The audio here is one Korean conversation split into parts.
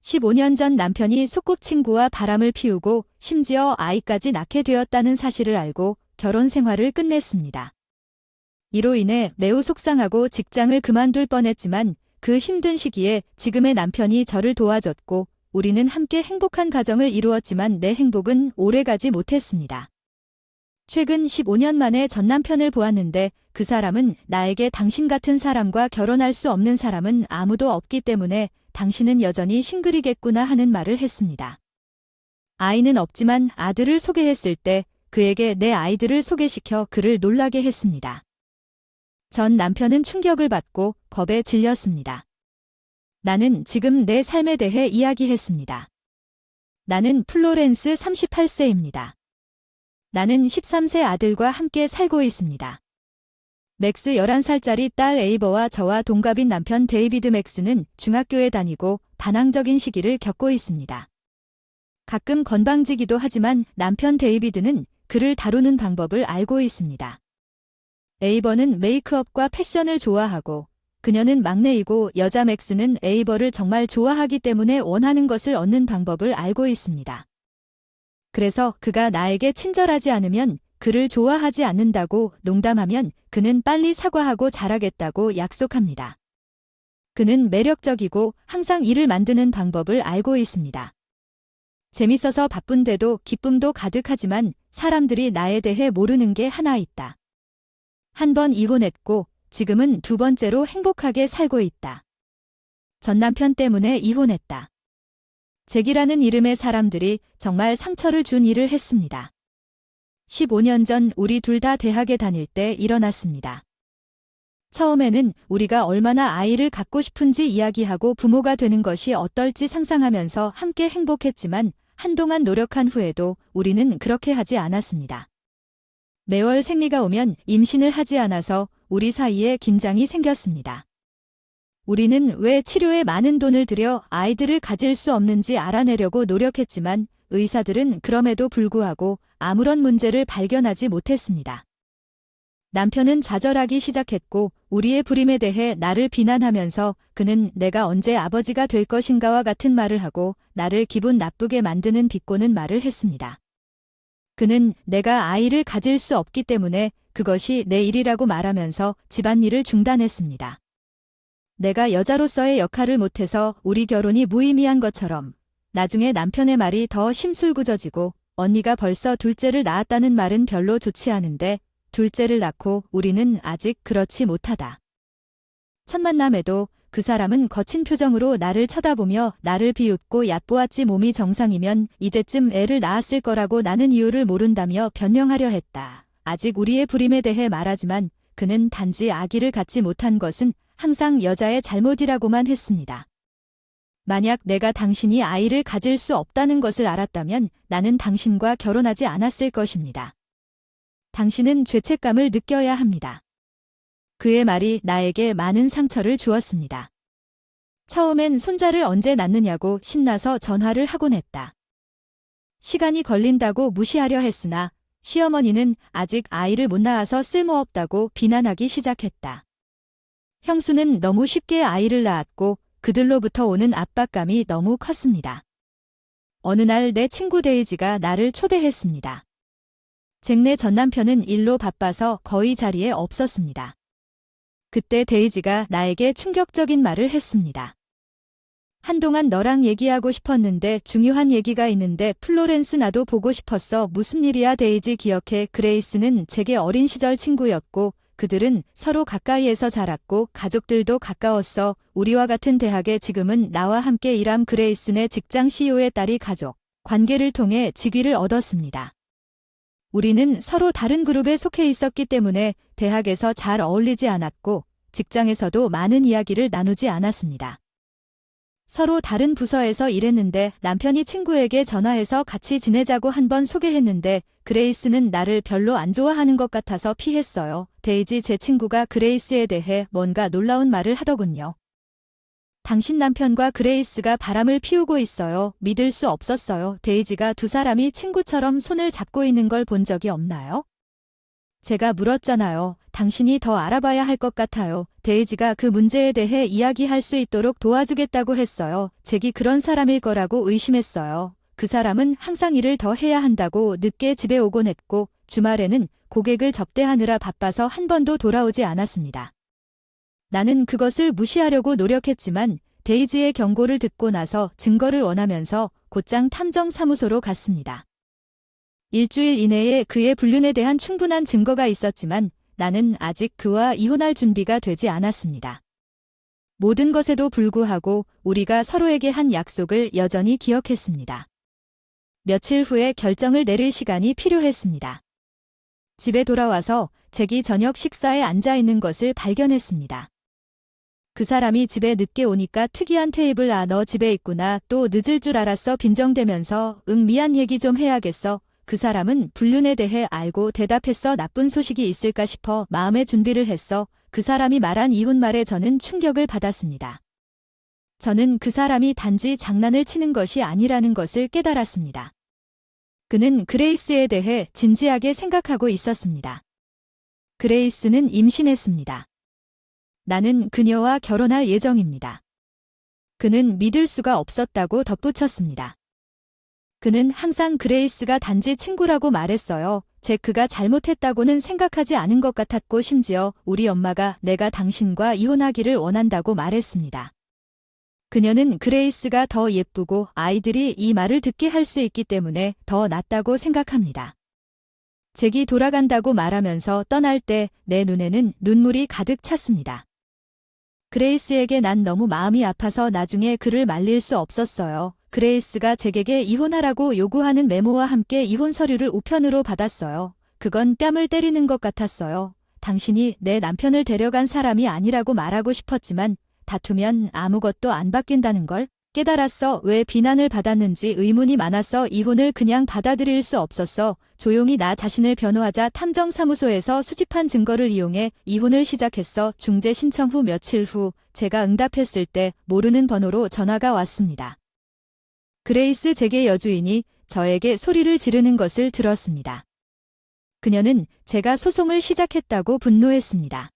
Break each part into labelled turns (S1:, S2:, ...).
S1: 15년 전 남편이 소꿉친구와 바람을 피우고 심지어 아이까지 낳게 되었다는 사실을 알고 결혼 생활을 끝냈습니다. 이로 인해 매우 속상하고 직장을 그만둘 뻔했지만 그 힘든 시기에 지금의 남편이 저를 도와줬고 우리는 함께 행복한 가정을 이루었지만 내 행복은 오래가지 못했습니다. 최근 15년 만에 전 남편을 보았는데 그 사람은 나에게 당신 같은 사람과 결혼할 수 없는 사람은 아무도 없기 때문에 당신은 여전히 싱글이겠구나 하는 말을 했습니다. 아이는 없지만 아들을 소개했을 때 그에게 내 아이들을 소개시켜 그를 놀라게 했습니다. 전 남편은 충격을 받고 겁에 질렸습니다. 나는 지금 내 삶에 대해 이야기했습니다. 나는 플로렌스 38세입니다. 나는 13세 아들과 함께 살고 있습니다. 맥스 11살짜리 딸 에이버와 저와 동갑인 남편 데이비드. 맥스는 중학교에 다니고 반항적인 시기를 겪고 있습니다. 가끔 건방지기도 하지만 남편 데이비드는 그를 다루는 방법을 알고 있습니다. 에이버는 메이크업과 패션을 좋아하고 그녀는 막내이고 여자 맥스는 에이버를 정말 좋아하기 때문에 원하는 것을 얻는 방법을 알고 있습니다. 그래서 그가 나에게 친절하지 않으면 그를 좋아하지 않는다고 농담하면 그는 빨리 사과하고 잘하겠다고 약속합니다. 그는 매력적이고 항상 일을 만드는 방법을 알고 있습니다. 재밌어서 바쁜데도 기쁨도 가득하지만 사람들이 나에 대해 모르는 게 하나 있다. 한 번 이혼했고 지금은 두 번째로 행복하게 살고 있다. 전 남편 때문에 이혼했다. 잭이라는 이름의 사람들이 정말 상처를 준 일을 했습니다. 15년 전 우리 둘 다 대학에 다닐 때 일어났습니다. 처음에는 우리가 얼마나 아이를 갖고 싶은지 이야기하고 부모가 되는 것이 어떨지 상상하면서 함께 행복했지만 한동안 노력한 후에도 우리는 그렇게 하지 않았습니다. 매월 생리가 오면 임신을 하지 않아서 우리 사이에 긴장이 생겼습니다. 우리는 왜 치료에 많은 돈을 들여 아이들을 가질 수 없는지 알아내려고 노력했지만 의사들은 그럼에도 불구하고 아무런 문제를 발견하지 못했습니다. 남편은 좌절하기 시작했고 우리의 불임에 대해 나를 비난하면서 그는 내가 언제 아버지가 될 것인가와 같은 말을 하고 나를 기분 나쁘게 만드는 비꼬는 말을 했습니다. 그는 내가 아이를 가질 수 없기 때문에 그것이 내 일이라고 말하면서 집안일을 중단했습니다. 내가 여자로서의 역할을 못해서 우리 결혼이 무의미한 것처럼 나중에 남편의 말이 더 심술궂어지고 언니가 벌써 둘째를 낳았다는 말은 별로 좋지 않은데 둘째를 낳고 우리는 아직 그렇지 못하다. 첫 만남에도 그 사람은 거친 표정으로 나를 쳐다보며 나를 비웃고 얕보았지. 몸이 정상이면 이제쯤 애를 낳았을 거라고 나는 이유를 모른다며 변명하려 했다. 아직 우리의 불임에 대해 말하지만 그는 단지 아기를 갖지 못한 것은 항상 여자의 잘못이라고만 했습니다. 만약 내가 당신이 아이를 가질 수 없다는 것을 알았다면 나는 당신과 결혼하지 않았을 것입니다. 당신은 죄책감을 느껴야 합니다. 그의 말이 나에게 많은 상처를 주었습니다. 처음엔 손자를 언제 낳느냐고 신나서 전화를 하곤 했다. 시간이 걸린다고 무시하려 했으나 시어머니는 아직 아이를 못 낳아서 쓸모없다고 비난하기 시작했다. 형수는 너무 쉽게 아이를 낳았고 그들로부터 오는 압박감이 너무 컸습니다. 어느 날 내 친구 데이지가 나를 초대했습니다. 잭네 전 남편은 일로 바빠서 거의 자리에 없었습니다. 그때 데이지가 나에게 충격적인 말을 했습니다. 한동안 너랑 얘기하고 싶었는데 중요한 얘기가 있는데 플로렌스 나도 보고 싶었어. 무슨 일이야? 데이지 기억해. 그레이스는 잭의 어린 시절 친구였고 그들은 서로 가까이에서 자랐고 가족들도 가까웠어. 우리와 같은 대학에 지금은 나와 함께 일한 그레이스네 직장 CEO의 딸이 가족 관계를 통해 직위를 얻었습니다. 우리는 서로 다른 그룹에 속해 있었기 때문에 대학에서 잘 어울리지 않았고 직장에서도 많은 이야기를 나누지 않았습니다. 서로 다른 부서에서 일했는데 남편이 친구에게 전화해서 같이 지내자고 한번 소개했는데 그레이스는 나를 별로 안 좋아하는 것 같아서 피했어요. 데이지 제 친구가 그레이스에 대해 뭔가 놀라운 말을 하더군요. 당신 남편과 그레이스가 바람을 피우고 있어요. 믿을 수 없었어요. 데이지가 두 사람이 친구처럼 손을 잡고 있는 걸 본 적이 없나요? 제가 물었잖아요. 당신이 더 알아봐야 할 것 같아요. 데이지가 그 문제에 대해 이야기할 수 있도록 도와주겠다고 했어요. 잭이 그런 사람일 거라고 의심했어요. 그 사람은 항상 일을 더 해야 한다고 늦게 집에 오곤 했고 주말에는 고객을 접대하느라 바빠서 한 번도 돌아오지 않았습니다. 나는 그것을 무시하려고 노력했지만 데이지의 경고를 듣고 나서 증거를 원하면서 곧장 탐정사무소로 갔습니다. 일주일 이내에 그의 불륜에 대한 충분한 증거가 있었지만 나는 아직 그와 이혼할 준비가 되지 않았습니다. 모든 것에도 불구하고 우리가 서로에게 한 약속을 여전히 기억했습니다. 며칠 후에 결정을 내릴 시간이 필요했습니다. 집에 돌아와서 잭이 저녁 식사에 앉아 있는 것을 발견했습니다. 그 사람이 집에 늦게 오니까 특이한 테이블 너 집에 있구나. 또 늦을 줄 알았어. 빈정대면서 미안 얘기 좀 해야겠어. 그 사람은 불륜에 대해 알고 대답했어. 나쁜 소식이 있을까 싶어 마음의 준비를 했어. 그 사람이 말한 이혼 말에 저는 충격을 받았습니다. 저는 그 사람이 단지 장난을 치는 것이 아니라는 것을 깨달았습니다. 그는 그레이스에 대해 진지하게 생각하고 있었습니다. 그레이스는 임신했습니다. 나는 그녀와 결혼할 예정입니다. 그는 믿을 수가 없었다고 덧붙였습니다. 그는 항상 그레이스가 단지 친구라고 말했어요. 잭크가 잘못했다고는 생각하지 않은 것 같았고 심지어 우리 엄마가 내가 당신과 이혼하기를 원한다고 말했습니다. 그녀는 그레이스가 더 예쁘고 아이들이 이 말을 듣게 할 수 있기 때문에 더 낫다고 생각합니다. 잭이 돌아간다고 말하면서 떠날 때 내 눈에는 눈물이 가득 찼습니다. 그레이스에게 난 너무 마음이 아파서 나중에 그를 말릴 수 없었어요. 그레이스가 잭에게 이혼하라고 요구하는 메모와 함께 이혼 서류를 우편으로 받았어요. 그건 뺨을 때리는 것 같았어요. 당신이 내 남편을 데려간 사람이 아니라고 말하고 싶었지만 다투면 아무것도 안 바뀐다는 걸 깨달았어. 왜 비난을 받았는지 의문이 많았어. 이혼을 그냥 받아들일 수 없었어. 조용히 나 자신을 변호하자 탐정사무소에서 수집한 증거를 이용해 이혼을 시작했어. 중재 신청 후 며칠 후 제가 응답했을 때 모르는 번호로 전화가 왔습니다. 그레이스 잭의 여주인이 저에게 소리를 지르는 것을 들었습니다. 그녀는 제가 소송을 시작했다고 분노했습니다.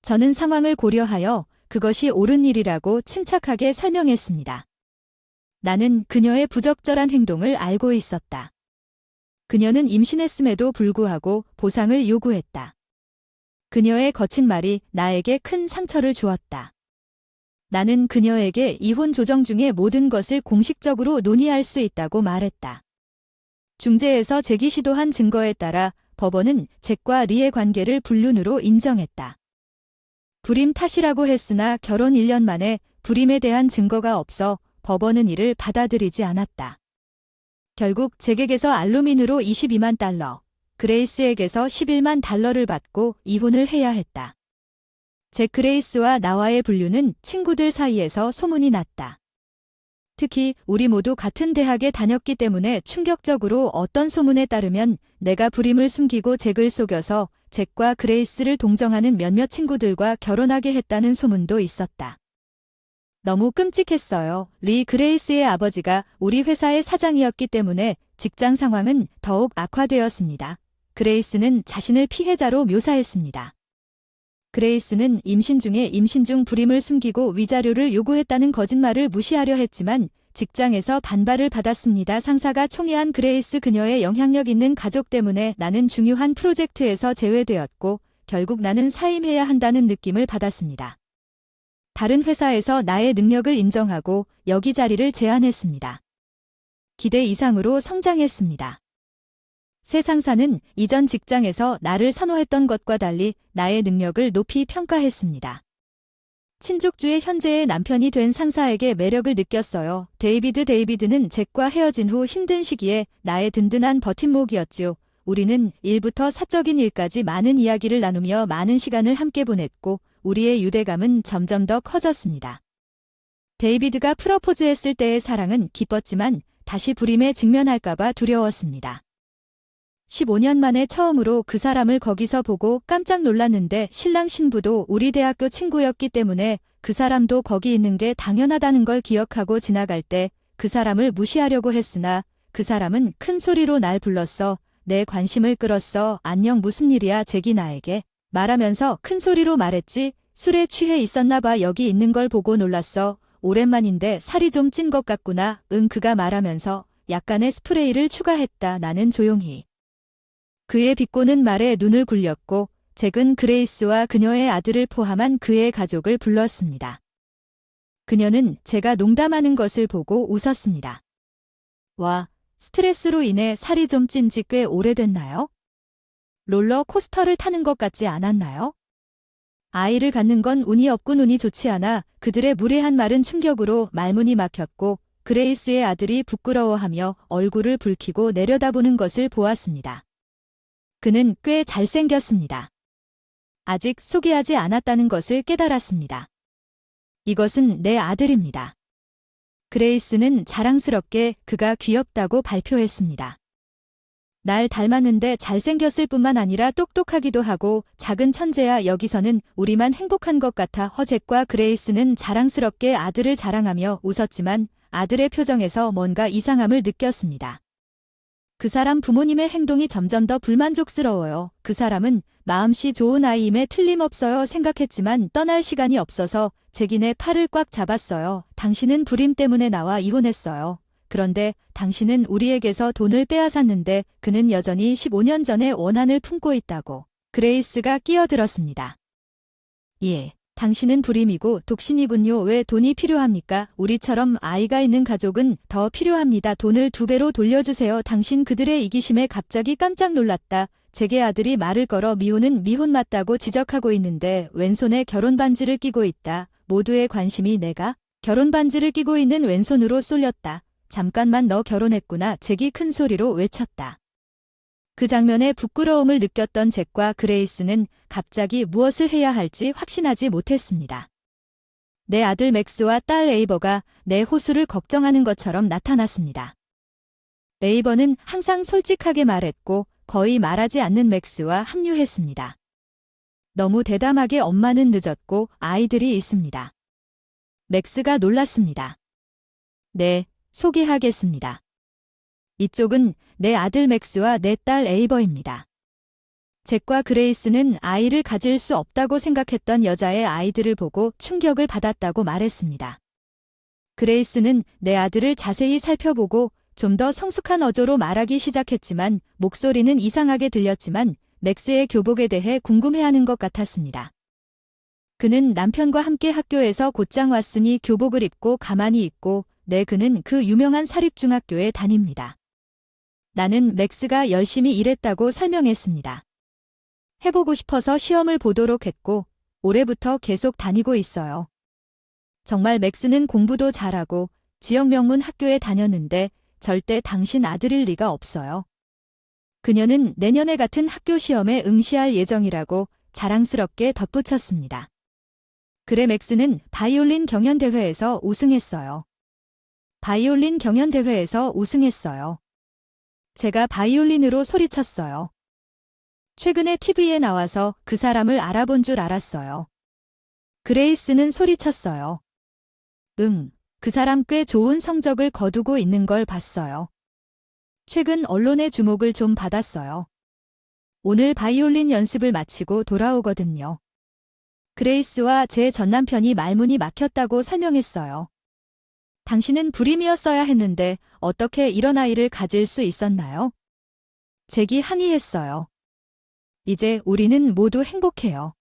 S1: 저는 상황을 고려하여 그것이 옳은 일이라고 침착하게 설명했습니다. 나는 그녀의 부적절한 행동을 알고 있었다. 그녀는 임신했음에도 불구하고 보상을 요구했다. 그녀의 거친 말이 나에게 큰 상처를 주었다. 나는 그녀에게 이혼 조정 중의 모든 것을 공식적으로 논의할 수 있다고 말했다. 중재에서 잭이 시도한 증거에 따라 법원은 잭과 리의 관계를 불륜으로 인정했다. 불임 탓이라고 했으나 결혼 1년 만에 불임에 대한 증거가 없어 법원은 이를 받아들이지 않았다. 결국 잭에게서 알루민으로 $22만, 그레이스에게서 $11만 받고 이혼을 해야 했다. 잭 그레이스와 나와의 불륜은 친구들 사이에서 소문이 났다. 특히 우리 모두 같은 대학에 다녔기 때문에 충격적으로 어떤 소문에 따르면 내가 불임을 숨기고 잭을 속여서 잭과 그레이스를 동정하는 몇몇 친구들과 결혼하게 했다는 소문도 있었다. 너무 끔찍했어요. 리 그레이스의 아버지가 우리 회사의 사장이었기 때문에 직장 상황은 더욱 악화되었습니다. 그레이스는 자신을 피해자로 묘사했습니다. 그레이스는 임신 중에 임신 중 불임을 숨기고 위자료를 요구했다는 거짓말을 무시하려 했지만 직장에서 반발을 받았습니다. 상사가 총애한 그레이스 그녀의 영향력 있는 가족 때문에 나는 중요한 프로젝트에서 제외되었고 결국 나는 사임해야 한다는 느낌을 받았습니다. 다른 회사에서 나의 능력을 인정하고 여기 자리를 제안했습니다. 기대 이상으로 성장했습니다. 새 상사는 이전 직장에서 나를 선호했던 것과 달리 나의 능력을 높이 평가했습니다. 친족주의 현재의 남편이 된 상사에게 매력을 느꼈어요. 데이비드는 잭과 헤어진 후 힘든 시기에 나의 든든한 버팀목이었죠. 우리는 일부터 사적인 일까지 많은 이야기를 나누며 많은 시간을 함께 보냈고 우리의 유대감은 점점 더 커졌습니다. 데이비드가 프러포즈했을 때의 사랑은 기뻤지만 다시 불임에 직면할까봐 두려웠습니다. 15년 만에 처음으로 그 사람을 거기서 보고 깜짝 놀랐는데 신랑 신부도 우리 대학교 친구였기 때문에 그 사람도 거기 있는 게 당연하다는 걸 기억하고 지나갈 때 그 사람을 무시하려고 했으나 그 사람은 큰 소리로 날 불렀어. 내 관심을 끌었어. 안녕 무슨 일이야 잭이 나에게 말하면서 큰 소리로 말했지. 술에 취해 있었나 봐. 여기 있는 걸 보고 놀랐어. 오랜만인데 살이 좀 찐 것 같구나. 응, 그가 말하면서 약간의 스프레이를 추가했다. 나는 조용히 그의 비꼬는 말에 눈을 굴렸고 잭은 그레이스와 그녀의 아들을 포함한 그의 가족을 불렀습니다. 그녀는 제가 농담하는 것을 보고 웃었습니다. 와, 스트레스로 인해 살이 좀 찐 지 꽤 오래됐나요? 롤러코스터를 타는 것 같지 않았나요? 아이를 갖는 건 운이 없고 운이 좋지 않아. 그들의 무례한 말은 충격으로 말문이 막혔고 그레이스의 아들이 부끄러워하며 얼굴을 붉히고 내려다보는 것을 보았습니다. 그는 꽤 잘생겼습니다. 아직 소개하지 않았다는 것을 깨달았습니다. 이것은 내 아들입니다. 그레이스는 자랑스럽게 그가 귀엽다고 발표했습니다. 날 닮았는데 잘생겼을 뿐만 아니라 똑똑하기도 하고 작은 천재야. 여기서는 우리만 행복한 것 같아. 허잭과 그레이스는 자랑스럽게 아들을 자랑하며 웃었지만 아들의 표정에서 뭔가 이상함을 느꼈습니다. 그 사람 부모님의 행동이 점점 더 불만족스러워요. 그 사람은 마음씨 좋은 아이임에 틀림없어요 생각했지만 떠날 시간이 없어서 잭인의 팔을 꽉 잡았어요. 당신은 불임 때문에 나와 이혼했어요. 그런데 당신은 우리에게서 돈을 빼앗았는데 그는 여전히 15년 전의 원한을 품고 있다고. 그레이스가 끼어들었습니다. 예, 당신은 불임이고 독신이군요. 왜 돈이 필요합니까? 우리처럼 아이가 있는 가족은 더 필요합니다. 돈을 2배로 돌려주세요. 당신. 그들의 이기심에 갑자기 깜짝 놀랐다. 잭의 아들이 말을 걸어 미혼은 미혼 맞다고 지적하고 있는데 왼손에 결혼 반지를 끼고 있다. 모두의 관심이 내가 결혼 반지를 끼고 있는 왼손으로 쏠렸다. 잠깐만, 너 결혼했구나. 잭이 큰 소리로 외쳤다. 그 장면에 부끄러움을 느꼈던 잭과 그레이스는 갑자기 무엇을 해야 할지 확신하지 못했습니다. 내 아들 맥스와 딸 에이버가 내 호수를 걱정하는 것처럼 나타났습니다. 에이버는 항상 솔직하게 말했고 거의 말하지 않는 맥스와 합류했습니다. 너무 대담하게 엄마는 늦었고 아이들이 있습니다. 맥스가 놀랐습니다. 네, 소개하겠습니다. 이쪽은 내 아들 맥스와 내 딸 에이버입니다. 잭과 그레이스는 아이를 가질 수 없다고 생각했던 여자의 아이들을 보고 충격을 받았다고 말했습니다. 그레이스는 내 아들을 자세히 살펴보고 좀 더 성숙한 어조로 말하기 시작했지만 목소리는 이상하게 들렸지만 맥스의 교복에 대해 궁금해하는 것 같았습니다. 그는 남편과 함께 학교에서 곧장 왔으니 교복을 입고 가만히 있고 네, 그는 그 유명한 사립중학교에 다닙니다. 나는 맥스가 열심히 일했다고 설명했습니다. 해보고 싶어서 시험을 보도록 했고 올해부터 계속 다니고 있어요. 정말 맥스는 공부도 잘하고 지역 명문 학교에 다녔는데 절대 당신 아들일 리가 없어요. 그녀는 내년에 같은 학교 시험에 응시할 예정이라고 자랑스럽게 덧붙였습니다. 그래, 맥스는 바이올린 경연대회에서 우승했어요. 바이올린 경연대회에서 우승했어요. 제가 바이올린으로 소리쳤어요. 최근에 TV에 나와서 그 사람을 알아본 줄 알았어요. 그레이스는 소리쳤어요. 응, 그 사람 꽤 좋은 성적을 거두고 있는 걸 봤어요. 최근 언론의 주목을 좀 받았어요. 오늘 바이올린 연습을 마치고 돌아오거든요. 그레이스와 제 전남편이 말문이 막혔다고 설명했어요. 당신은 불임이었어야 했는데 어떻게 이런 아이를 가질 수 있었나요? 잭이 항의했어요. 이제 우리는 모두 행복해요.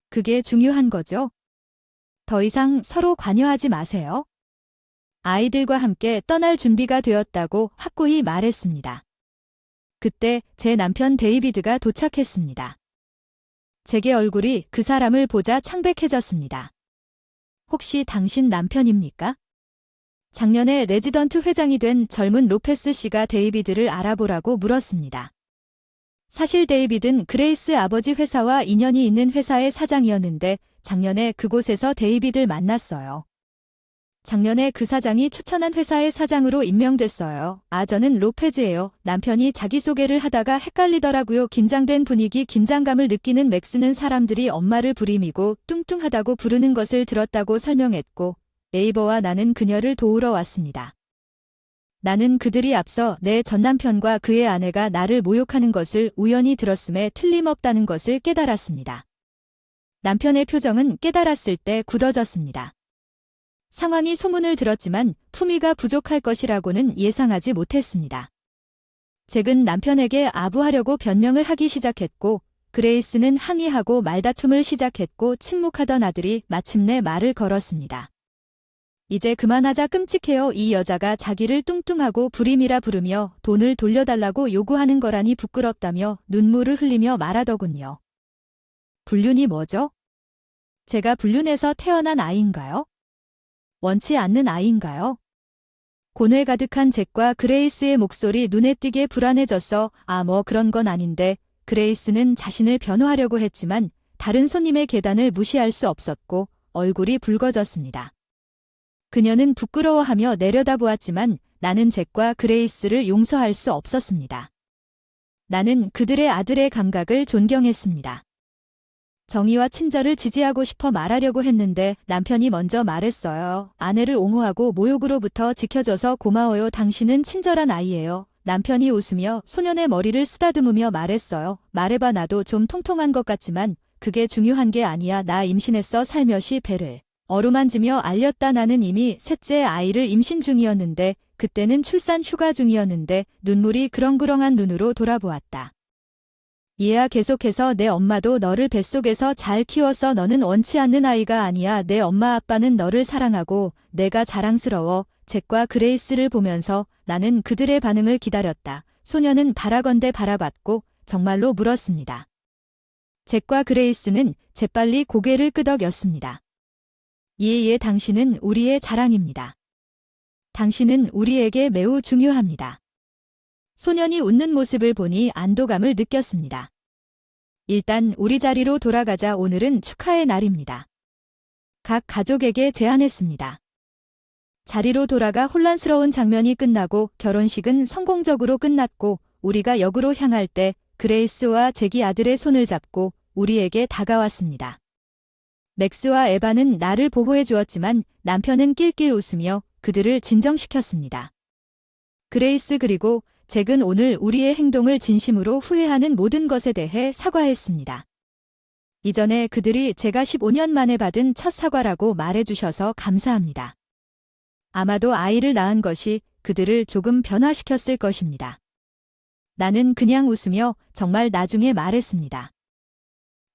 S1: 그게 중요한 거죠. 더 이상 서로 관여하지 마세요. 아이들과 함께 떠날 준비가 되었다고 확고히 말했습니다. 그때 제 남편 데이비드가 도착했습니다. 잭의 얼굴이 그 사람을 보자 창백해졌습니다. 혹시 당신 남편입니까? 작년에 레지던트 회장이 된 젊은 로페스 씨가 데이비드를 알아보라고 물었습니다. 사실 데이비드는 그레이스 아버지 회사와 인연이 있는 회사의 사장이었는데 작년에 그곳에서 데이비드를 만났어요. 작년에 그 사장이 추천한 회사의 사장으로 임명됐어요. 아, 저는 로페즈예요. 남편이 자기소개를 하다가 헷갈리더라고요. 긴장된 분위기, 긴장감을 느끼는 맥스는 사람들이 엄마를 불임이고 뚱뚱하다고 부르는 것을 들었다고 설명했고 에이버와 나는 그녀를 도우러 왔습니다. 나는 그들이 앞서 내 전남편과 그의 아내가 나를 모욕하는 것을 우연히 들었음에 틀림없다는 것을 깨달았습니다. 남편의 표정은 깨달았을 때 굳어졌습니다. 상황이 소문을 들었지만 품위가 부족할 것이라고는 예상하지 못했습니다. 잭은 남편에게 아부하려고 변명을 하기 시작했고, 그레이스는 항의하고 말다툼을 시작했고 침묵하던 아들이 마침내 말을 걸었습니다. 이제 그만하자, 끔찍해요. 이 여자가 자기를 뚱뚱하고 불임이라 부르며 돈을 돌려달라고 요구하는 거라니 부끄럽다며 눈물을 흘리며 말하더군요. 불륜이 뭐죠? 제가 불륜해서 태어난 아이인가요? 원치 않는 아이인가요? 고뇌 가득한 잭과 그레이스의 목소리 눈에 띄게 불안해졌어. 뭐 그런 건 아닌데. 그레이스는 자신을 변호하려고 했지만 다른 손님의 계단을 무시할 수 없었고 얼굴이 붉어졌습니다. 그녀는 부끄러워하며 내려다보았지만 나는 잭과 그레이스를 용서할 수 없었습니다. 나는 그들의 아들의 감각을 존경했습니다. 정의와 친절을 지지하고 싶어 말하려고 했는데 남편이 먼저 말했어요. 아내를 옹호하고 모욕으로부터 지켜줘서 고마워요. 당신은 친절한 아이예요. 남편이 웃으며 소년의 머리를 쓰다듬으며 말했어요. 말해봐. 나도 좀 통통한 것 같지만 그게 중요한 게 아니야. 나 임신했어. 살며시 배를 어루만지며 알렸다. 나는 이미 셋째 아이를 임신 중이었는데 그때는 출산 휴가 중이었는데 눈물이 그렁그렁한 눈으로 돌아보았다. 얘야, 계속해서 내 엄마도 너를 뱃속에서 잘 키웠어. 너는 원치 않는 아이가 아니야. 내 엄마 아빠는 너를 사랑하고 내가 자랑스러워. 잭과 그레이스를 보면서 나는 그들의 반응을 기다렸다. 소녀는 바라건대 바라봤고 정말로 물었습니다. 잭과 그레이스는 재빨리 고개를 끄덕였습니다. 예, 당신은 우리의 자랑입니다. 당신은 우리에게 매우 중요합니다. 소년이 웃는 모습을 보니 안도감을 느꼈습니다. 일단 우리 자리로 돌아가자. 오늘은 축하의 날입니다. 각 가족에게 제안했습니다. 자리로 돌아가 혼란스러운 장면이 끝나고 결혼식은 성공적으로 끝났고 우리가 역으로 향할 때 그레이스와 잭이 아들의 손을 잡고 우리에게 다가왔습니다. 맥스와 에바는 나를 보호해 주었지만 남편은 낄낄 웃으며 그들을 진정시켰습니다. 그레이스 그리고 잭은 오늘 우리의 행동을 진심으로 후회하는 모든 것에 대해 사과했습니다. 이전에 그들이 제가 15년 만에 받은 첫 사과라고 말해주셔서 감사합니다. 아마도 아이를 낳은 것이 그들을 조금 변화시켰을 것입니다. 나는 그냥 웃으며 정말 나중에 말했습니다.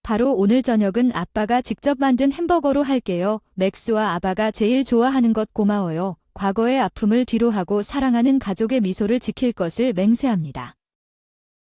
S1: 바로 오늘 저녁은 아빠가 직접 만든 햄버거로 할게요. 맥스와 아바가 제일 좋아하는 것 고마워요. 과거의 아픔을 뒤로하고 사랑하는 가족의 미소를 지킬 것을 맹세합니다.